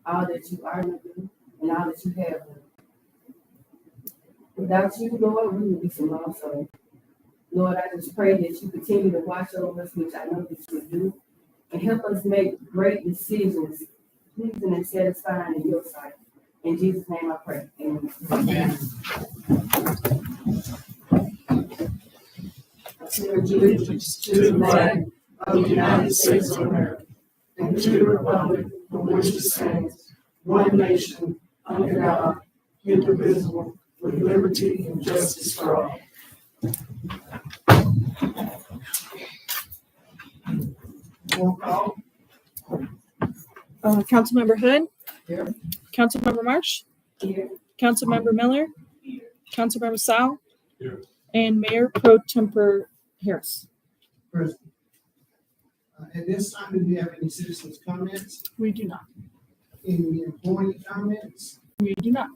all that you are going to do, and all that you have done. Without you, Lord, we would be some lost souls. Lord, I just pray that you continue to watch over us, which I know that you will do, and help us make great decisions, pleasing and satisfying in your sight. In Jesus' name I pray. Amen. Amen. Allegiance to the flag of the United States of America and to the republic for which it stands, one nation, under God, indivisible, with liberty and justice for all. Roll call. Councilmember Hood. Here. Councilmember Marsh. Here. Councilmember Miller. Councilmember Sal. Here. And Mayor Pro Temper Harris. Present. At this time, do we have any citizens' comments? We do not. Any employee comments? We do not.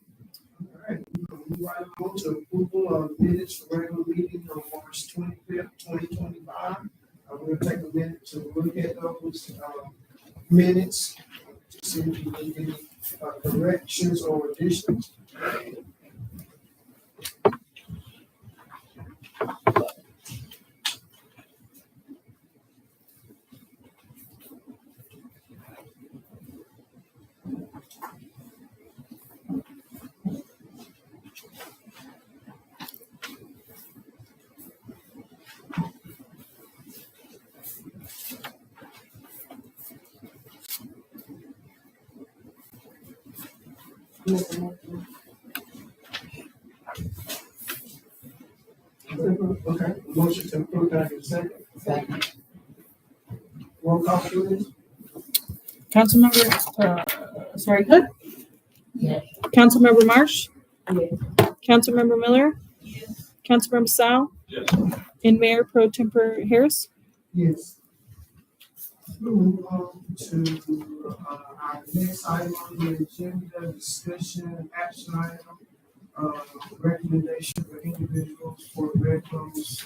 All right, we'll move right on to approval of minutes for regular meeting on March 25th, 2025. We'll take a minute to look at those minutes to see if we need any corrections or additions. Okay, motion to approve, can I get a second? Second. Roll call, please. Councilmember, Hood. Yes. Councilmember Marsh. Yes. Councilmember Miller. Councilmember Sal. Yes. And Mayor Pro Temper Harris. Yes. We'll move on to our next item on the agenda, discussion, action item, recommendation for individuals for Red Rose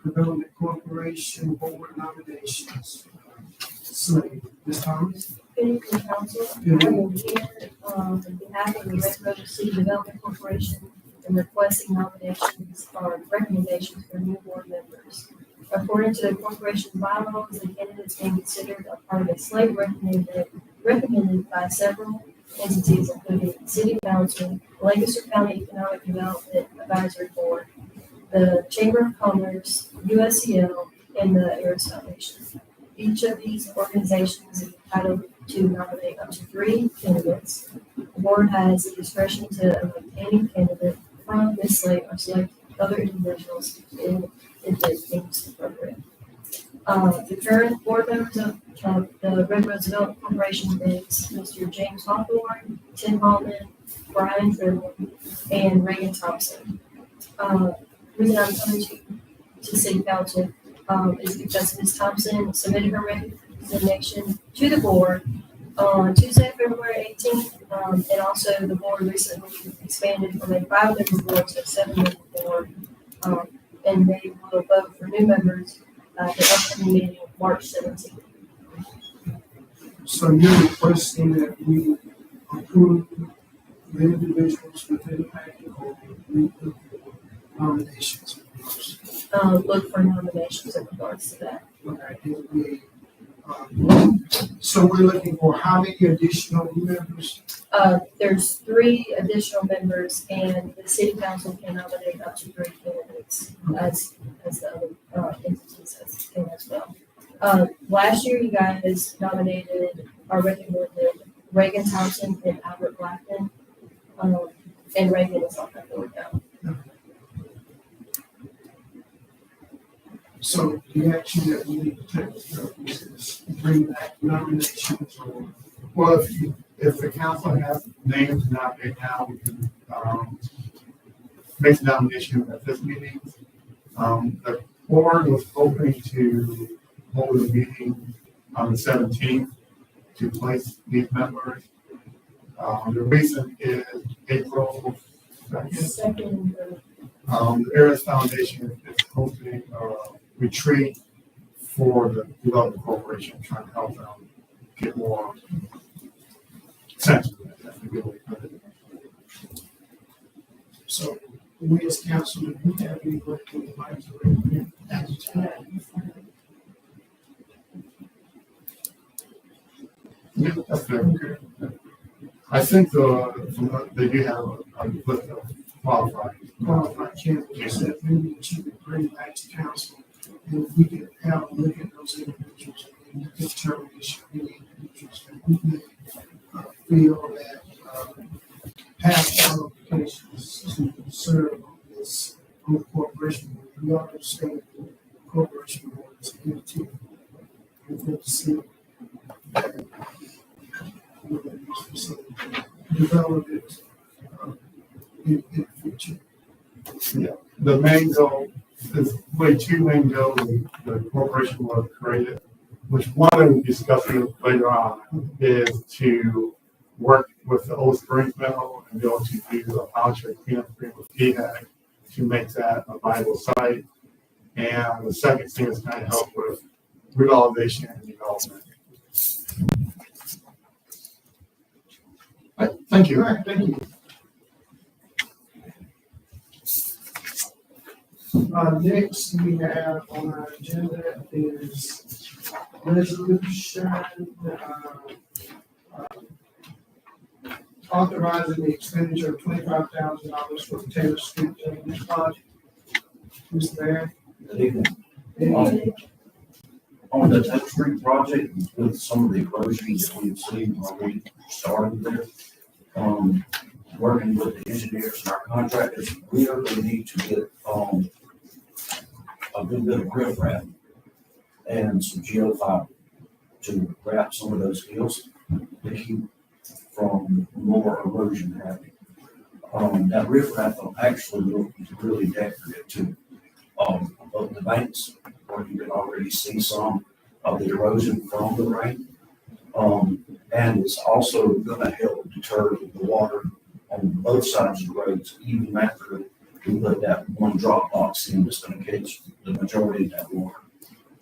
Development Corporation board nominations. Slade, Ms. Thomas? Good evening, council. Good I evening. am here on behalf of the Red Rose City Development Corporation and requesting nominations or recommendations for new board members. According to the corporation bylaws, the candidates being considered a part of a slate recommended by several entities, including City Council, Lancaster County Economic Development Advisory Board, the Chamber of Commerce, USCL, and the Harris Foundation. Each of these organizations is entitled to nominate up to 3 candidates. The board has the discretion to elect any candidate from this slate or select other individuals if it deems appropriate. The current board members of the Red Rose Development Corporation is Mr. James Hawthorne, Tim Hallman, Brian Tribble, and Reagan Thompson. The reason I'm coming to City Council is because Ms. Thompson submitted her resignation to the board on Tuesday, February 18th, and also the board recently expanded from a 5-member board to a 7-member board, and they will vote for new members at the upcoming meeting of March 17th. So you're requesting that we approve the individuals within the packet or we look for nominations? Look for nominations in regards to that. Okay, so we're looking for how many additional members? There's 3 additional members, and the city council can nominate up to 3 candidates as the other entities can as well. Last year, you guys nominated or recommended Reagan Thompson and Albert Blackman, and Reagan is on that board now. So the action that we need to take is bring back nominations or? Well, if the council has names to nominate now, we can make the nomination at this meeting. The board was hoping to hold a meeting on the 17th to place these members. The reason is April 2nd. The Harris Foundation is hosting a retreat for the Development Corporation, trying to help them get more Essentially, that's a good way to put it. So we as council, do we have any work we would like to recommend at the time? Yeah, that's fair. I think they do have a list of qualified. Qualified candidates that maybe that you could bring back to council, and we could have a look at those individuals and determine if any individuals that we may feel that have qualifications to serve on this corporation board. We understand the corporation board is an entity. We're going to see develop it in the future. Yeah, the main goal is really two main goals the corporation was created, which one that we'll discuss later on is to work with the Old Springs Mill and be able to do a voucher cleanup agreement with PHAG to make that a viable site. And the second thing is kind of help with revitalization and development. Right, thank you. All right, thank you. Next we have on our agenda is resolution, authorizing the expenditure of $25,000 for the Taylor Street drainage project. Who's there? Good evening. On the Taylor Street project, with some of the erosions that we've seen while we started there, working with the engineers and our contractors, we really need to get, a good bit of riprap and some geofiber to wrap some of those hills to keep from more erosion happening. That riprap will actually look really decorative too. Of the banks, where you can already see some of the erosion from the rain. And it's also gonna help deter the water on both sides of the roads, even after we put that one drop box in that's gonna catch the majority of that water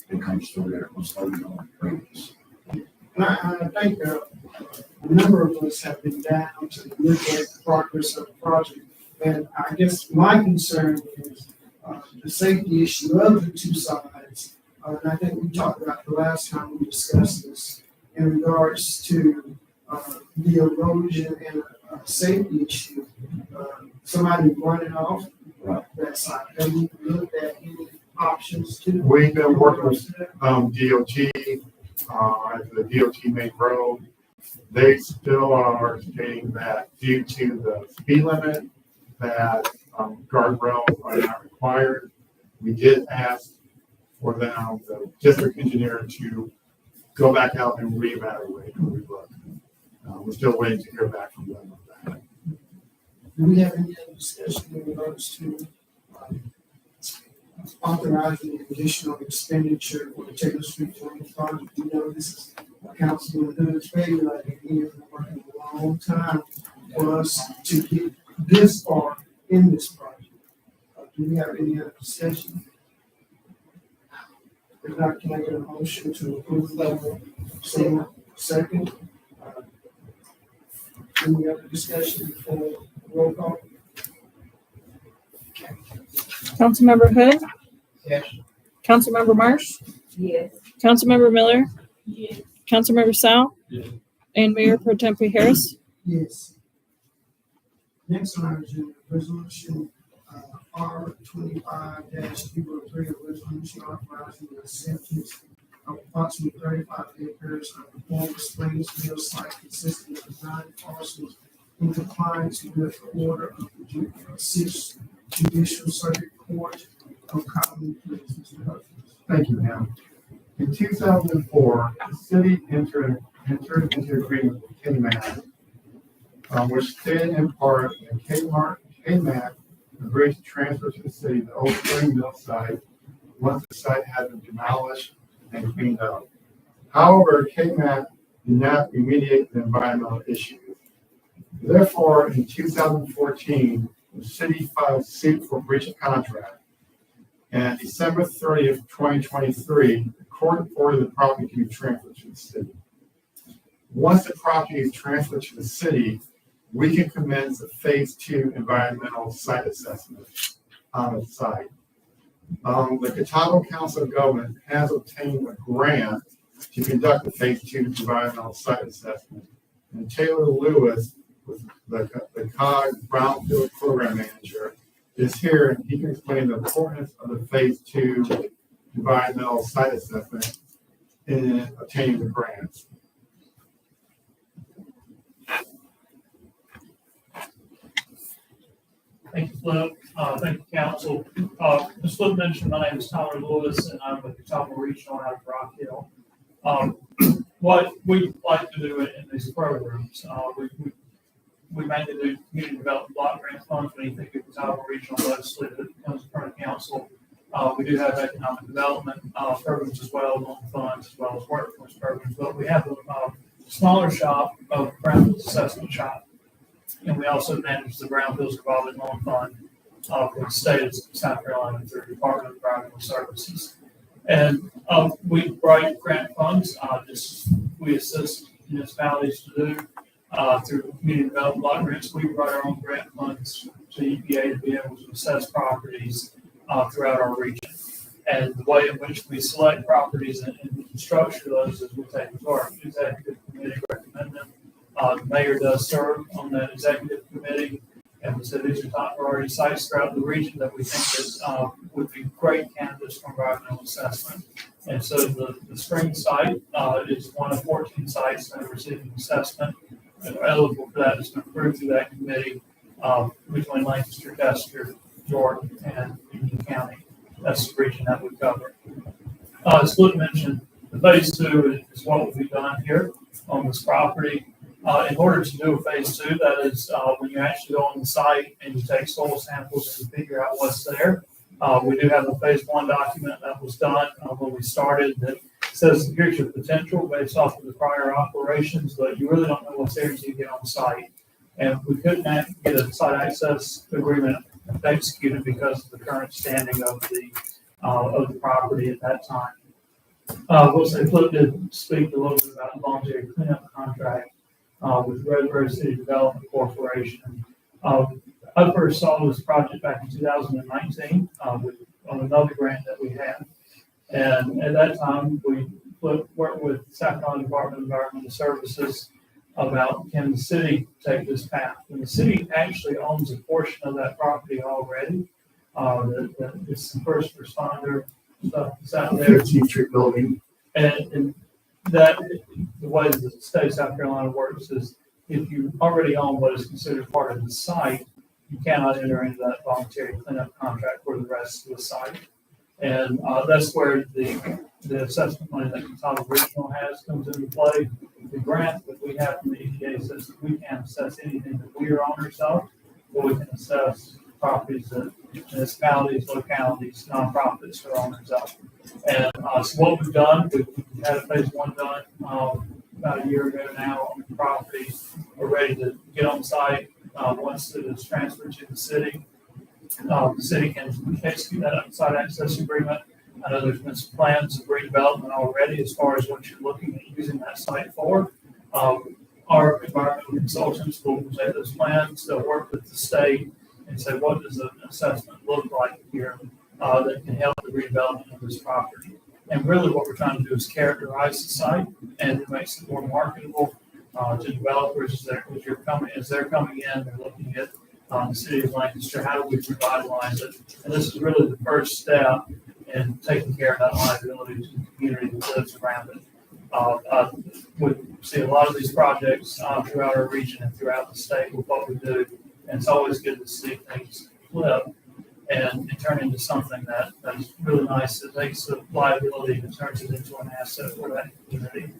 that comes through there. It was loaded on the previous. And I think a number of us have been down to look at the progress of the project. And I guess my concern is the safety issue of the two sides. And I think we talked about the last time we discussed this in regards to the erosion and a safety issue. Somebody running off that side. Have you looked at any options to? We've been working with DOT, the DOT main road. They still are stating that due to the speed limit, that guardrails are not required. We did ask for them, the district engineer, to go back out and reevaluate and relook. We're still waiting to hear back from them on that. Do we have any other discussion in regards to authorizing the additional expenditure for the Taylor Street drainage project? We know this is Councilman Hood's favorite, and he has been working a long time for us to get this far in this project. Do we have any other discussion? If not, can I get a motion to approve level second? Any other discussion for roll call? Councilmember Hood, Yes. Councilmember Marsh, Yes. Councilmember Miller, Councilmember Sal, and Mayor Pro Tempore Harris. Yes. Next on our agenda, resolution R 25-03, a resolution authorizing the acceptance of approximately 35 acres of the former Springs Mill site consisting of 9 parcels in compliance with the order of the 6th Judicial Circuit Court of Common Pleas. Mr. Hutchins. Thank you, ma'am. In 2004, the city entered into agreement with KMAC, which stated in part that KMAC agreed to transfer to the city the Old Spring Mill site once the site had been demolished and cleaned up. However, KMAC did not remediate the environmental issues. Therefore, in 2014, the city filed suit for breach of contract. And December 30th, 2023, the court ordered the property to be transferred to the city. Once the property is transferred to the city, we can commence a phase 2 environmental site assessment on the site. The Catawba Council of Government has obtained a grant to conduct a phase 2 environmental site assessment. And Taylor Lewis, with the COG Brownfield Program Manager, is here, and he can explain the importance of the phase 2 environmental site assessment in obtaining the grants. Thank you, Flip. Thank you, council. As Flip mentioned, my name is Tyler Lewis, and I'm with Catawba Regional out of Rock Hill. What we like to do in these programs, we mainly do community development block grant funds. When you think of Catawba Regional, mostly that comes in front of council. We do have economic development programs as well, loan funds, as well as workforce programs. But we have a smaller shop of brownfields assessment shop. And we also manage the Brownfields Revolving Loan Fund for the state of South Carolina through the Department of Environmental Services. And we write grant funds. We assist municipalities to do through community development block grants. We write our own grant funds to EPA to be able to assess properties throughout our region. And the way in which we select properties and structure those is we take it to our executive committee, recommend them. The mayor does serve on that executive committee, and we said these are top priority sites throughout the region that we think that would be great candidates for environmental assessment. And so the spring site is one of 14 sites that are receiving assessment and are eligible for that. It's been approved through that committee between Lancaster, Chester, York, and Union County. That's the region that we cover. As Flip mentioned, the phase 2 is what will be done here on this property. In order to do a phase 2, that is when you actually go on the site and you take soil samples and you figure out what's there. We do have a phase 1 document that was done when we started that says here's your potential based off of the prior operations, but you really don't know what's there until you get on site. And we couldn't get a site access agreement executed because of the current standing of the property at that time. We'll say Flip did speak a little bit about the voluntary cleanup contract with Red Rose City Development Corporation. I first saw this project back in 2019 on another grant that we had. And at that time, we worked with South Carolina Department of Environmental Services about can the city take this path. And the city actually owns a portion of that property already. It's the first responder stuff that's out there. 15th Street building. And that the way the state of South Carolina works is if you already own what is considered part of the site, you cannot enter into that voluntary cleanup contract for the rest of the site. And that's where the assessment money that Catawba Regional has comes into play. The grant that we have from the EPA says that we can't assess anything that we are owners of, but we can assess properties that municipalities, localities, nonprofits are owners of. And so what we've done, we had a phase 1 done about a year ago now on the property. We're ready to get on site once it is transferred to the city. The city can execute that site access agreement. I know there's been some plans of redevelopment already as far as what you're looking at using that site for. Our environmental consultants will take those plans, they'll work with the state and say, what does an assessment look like here that can help the redevelopment of this property? And really what we're trying to do is characterize the site, and it makes it more marketable to developers as they're coming in, they're looking at the city of Lancaster, how do we revitalize it? And this is really the first step in taking care of that liability to the community that lives around it. We see a lot of these projects throughout our region and throughout the state with what we do, and it's always good to see things flip and turn into something that is really nice. It takes the liability and turns it into an asset for that community.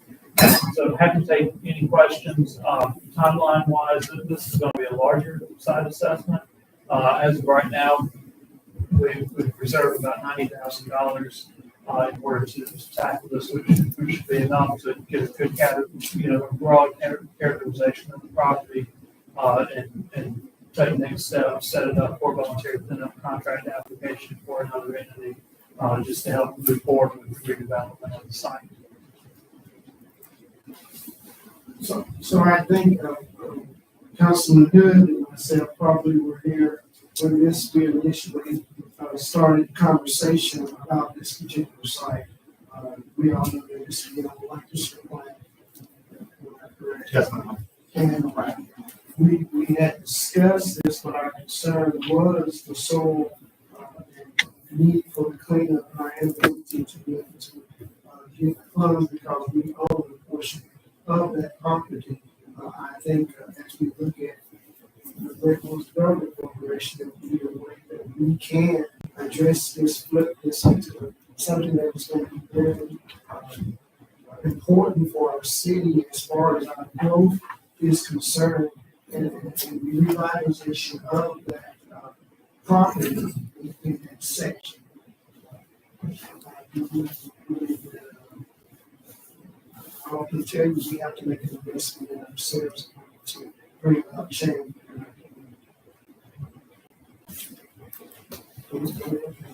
So happy to take any questions. Timeline wise, this is going to be a larger site assessment. As of right now, we've reserved about $90,000 in order to tackle this, which should be enough to get a good broad characterization of the property and take next steps, set it up for voluntary cleanup contract application for another entity, just to help move forward with the redevelopment of the site. So I think, Councilman Hood and myself probably were here when this we initially, started conversation about this particular site. We all know that this is, like this plan. Yes, ma'am. And we had discussed this, but our concern was the sole need for the cleanup and our inability to be able to get funds because we own a portion of that property. I think as we look at the Great Woods Development Corporation, there will be a way that we can address this, flip this into something that is going to be very important for our city as far as our growth is concerned and the revitalization of that property in that section. All I can tell you is we have to make an investment in ourselves to bring about change.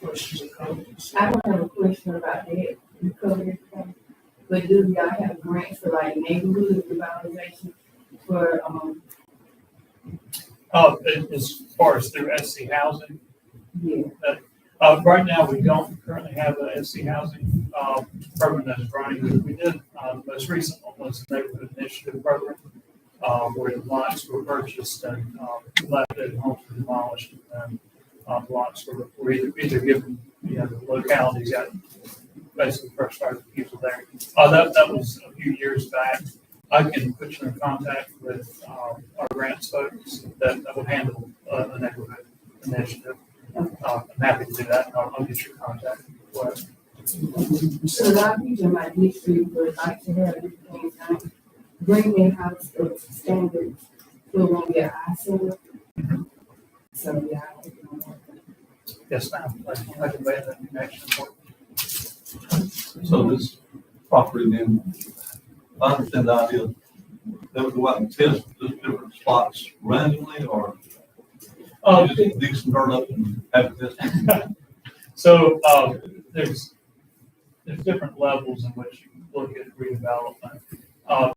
Questions or comments? I don't have a question about that, you covered everything. But do y'all have grants for like neighborhood revitalization for, As far as through SC Housing, yeah, right now, we don't currently have a SC Housing, program that is running. We did, the most recent one was the Neighborhood Initiative Program, where the lots were purchased and, left and homes were demolished. And, the lots were either given, the localities got basically first started people there. That was a few years back. I can put you in contact with, our grants folks that would handle, the neighborhood initiative. I'm happy to do that, and I'll get your contact. so a lot of people in my district would like to have everything, bring their house up to standards, so it won't be an eye center. So, yeah. Yes, ma'am. I can lay that connection for you. So this property then, I understand the idea, they would go out and test the different spots randomly or just dig some dirt up and have it tested? So, there's different levels in which you look at redevelopment.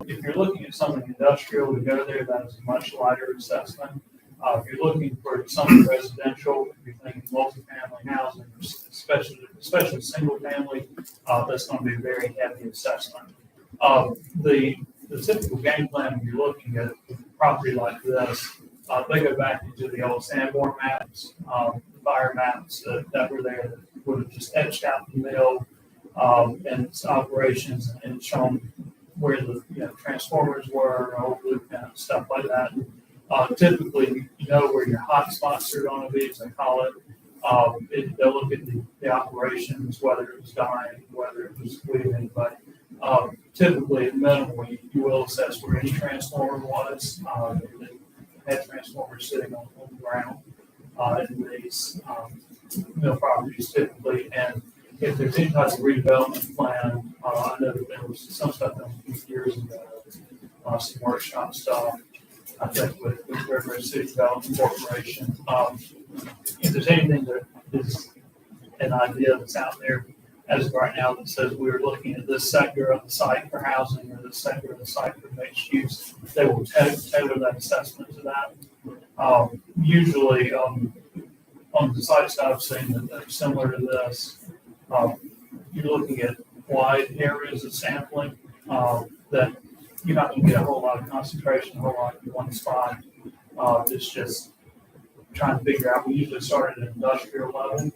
If you're looking at something industrial to go there, that is a much lighter assessment. If you're looking for something residential, if you're thinking multifamily housing, especially single family, that's going to be a very heavy assessment. The typical game plan when you're looking at a property like this, they go back into the old Sanborn maps, the fire maps that were there that would have just etched out the mill and its operations and shown where the transformers were, old blueprints, stuff like that. Typically, you know where your hot spots are going to be, as they call it. They'll look at the operations, whether it was dying, whether it was bleeding, but typically, minimally, you will assess where any transformer was. They had transformers sitting on the ground in these mill properties typically, and if there's any type of redevelopment plan, I know that there was some stuff done a few years ago, some workshop stuff. I think with River City Development Corporation, if there's anything that is an idea that's out there as of right now that says we're looking at this sector of the site for housing or this sector of the site for mixed use, they will tailor that assessment to that. Usually, on the sites that I've seen that are similar to this, you're looking at wide areas of sampling that you're not going to get a whole lot of concentration, a whole lot in one spot. It's just trying to figure out. We usually start at an industrial level,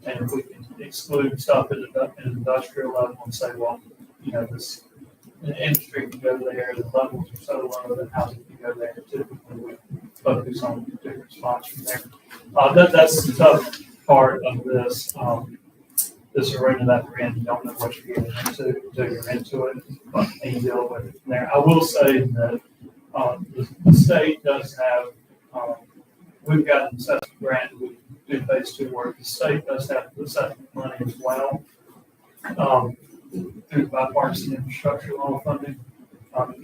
and if we can exclude stuff at an industrial level and say, well, this industry can go there, the levels are so low that housing can go there. Typically, we focus on different spots from there. That's the tough part of this. This arena that we're in, you don't know what you're getting into until you're into it, and you deal with it from there. I will say that the state does have, we've got an assessment grant, we do phase 2 work. The state does have assessment money as well through the bipartisan infrastructure loan funding.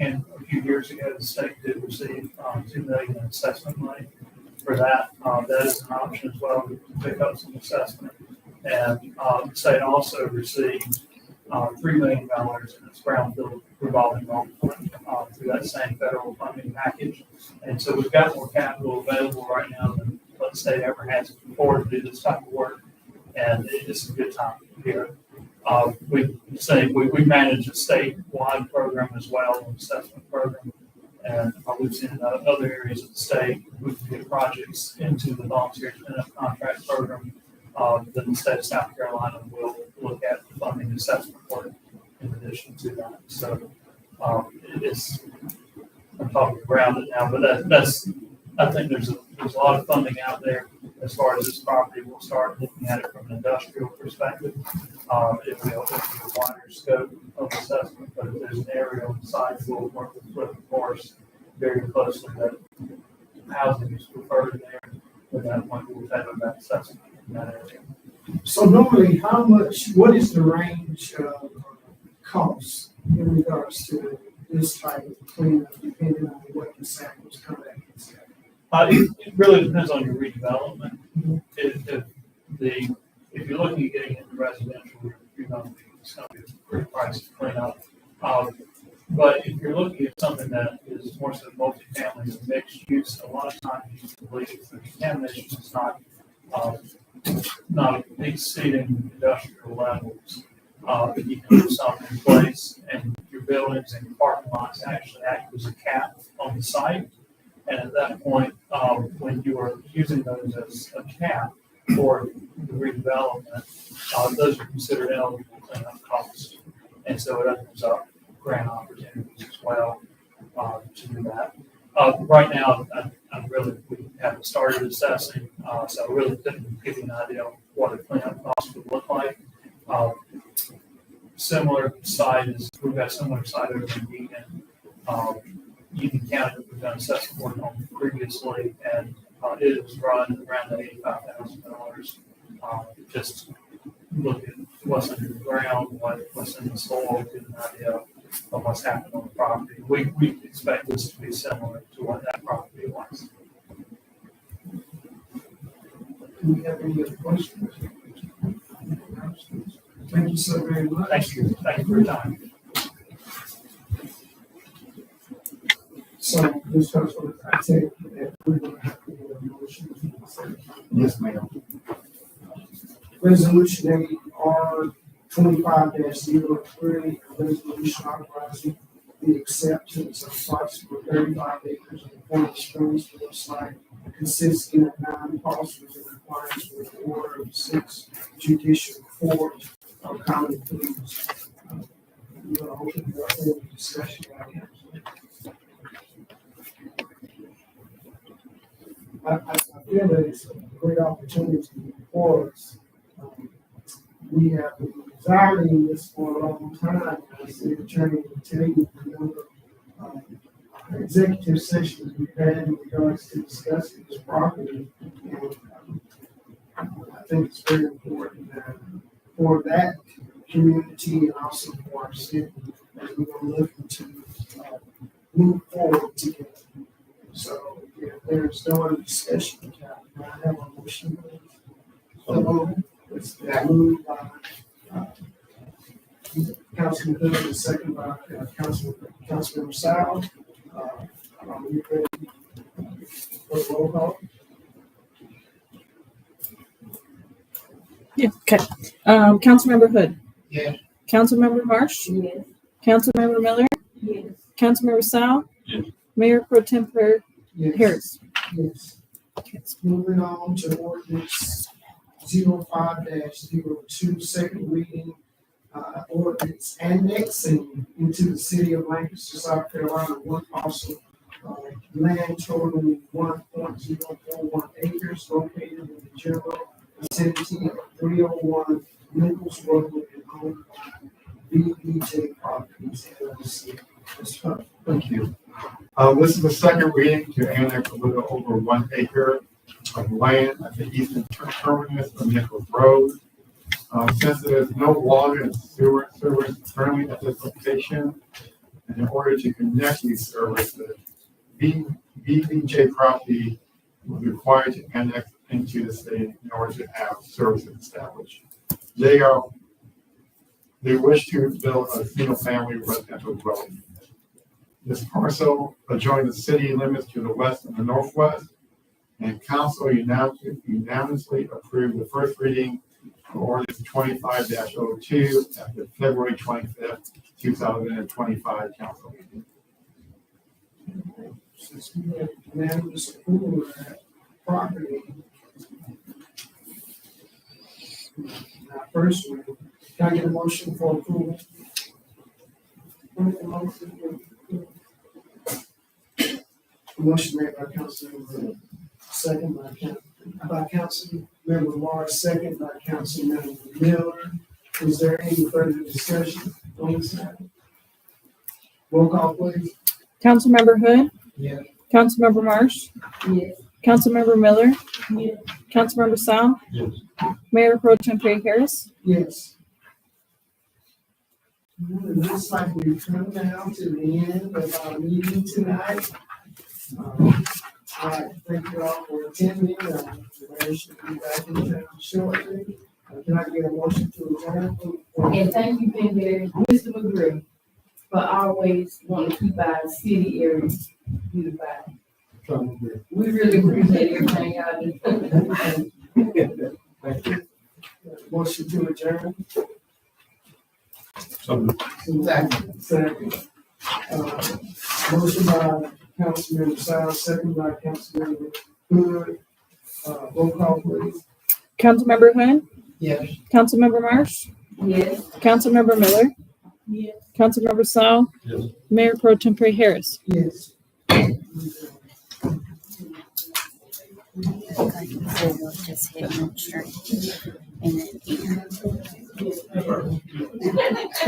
And a few years ago, the state did receive $2 million in assessment money for that. That is an option as well to pick up some assessment. And the state also received $3 million in its brownfield revolving loan fund through that same federal funding package. And so we've got more capital available right now than the state ever has before to do this type of work. And it's a good time here. We manage a statewide program as well, an assessment program. And we've seen in other areas of the state, we can get projects into the volunteer independent contract program. Then the state of South Carolina will look at the funding assessment work in addition to that. So I'm talking around it now, but I think there's a lot of funding out there as far as this property. We'll start looking at it from an industrial perspective. It will be a wider scope of assessment, but if there's an area on the side, we'll work with Flip and Morris very closely that housing is preferred there. At that point, we'll have that assessment in that area. So normally, what is the range of costs in regards to this type of cleanup, depending on what the samples come back as? It really depends on your redevelopment. If you're looking at getting into residential, it's going to be a pretty pricey to clean up. But if you're looking at something that is more so multifamily and mixed use, a lot of times you believe the contamination is not exceeding industrial levels. But you can put something in place, and your buildings and your parking lots actually act as a cap on the site. And at that point, when you are using those as a cap for the redevelopment, those are considered eligible cleanup costs. And so it opens up grant opportunities as well to do that. Right now, we haven't started assessing, so I really couldn't give you an idea of what a cleanup cost would look like. Similar site is, we've got a similar site over in Union County that we've done assessment work on previously, and it was run around $85,000. Just look at what's under the ground, what's in the soil, get an idea of what's happened on the property. We expect this to be similar to what that property was. Do we have any other questions? Thank you so very much. Thank you for your time. So, Ms. Coachman, I take that we're going to have to get a motion to consider. Yes, ma'am. Resolution AR 25-03, a resolution authorizing the acceptance of approximately 35 acres of Point Springs for site consisting of 9 parcels in compliance with the order of 6 judicial court of common pleas. We're going to open the floor for discussion by council. I feel that it's a great opportunity for us. We have been desiring this for a long time. As the attorney will tell you, the number of executive sessions we've had in regards to discussing this property. And I think it's very important for that community and also for our city as we're going to look to move forward together. So if there's no other discussion, can I have a motion? It's been moved by Councilman Hood and second by Councilmember Sal. Are we ready for the roll call? Yeah, okay. Councilmember Hood. Yes. Councilmember Marsh. Yes. Councilmember Miller. Yes. Councilmember Sal. Yes. Mayor Pro Tempore Yes. Harris. Yes. Moving on to ordinance 05-02, second reading, ordinance annexing into the city of Lancaster, South Carolina, 1 parcel land totaling 1.041 acres located in the general vicinity of 301 Nichols Road and owned by BBJ Properties LLC. Thank you. This is the second reading to annex a little over 1 acre of land at the eastern terminus of Nichols Road. Since there is no water and sewer service currently at this location, and in order to connect these services, BBJ property was required to annex into the state in order to have services established. They wish to build a single family residential dwelling. This parcel adjoins the city limits to the west and the northwest. And council unanimously approved the first reading of ordinance 25-02 at the February 25th, 2025 council meeting. Since we have unanimous approval of that property. Now, first, can I get a motion for approval? Make the motion to Motion made by Councilmember, second by Councilmember Morris, second by Councilmember Miller. Is there any further discussion on this matter? Roll call, please. Councilmember Hood, Yes. Councilmember Marsh, yes. Councilmember Miller, Yes. Councilmember Sal, Yes. Mayor Pro Tempore Harris. Yes. It looks like we've come down to the end of our meeting tonight. All right, thank you all for attending. We should be back in town shortly. Can I get a motion to adjourn? And thank you, Pinberry, Mr. McGrill, for always wanting to keep our city areas beautified. We really appreciate everything y'all do. Thank you. Motion to adjourn. So Second. Motion by Councilmember Sal, second by Councilmember Hood. Roll call, please. Councilmember Hood, Yes. Councilmember Marsh, Yes. Councilmember Miller, Yes. Councilmember Sal, Yes. Mayor Pro Tempore Harris. Yes. Just hit enter and then enter.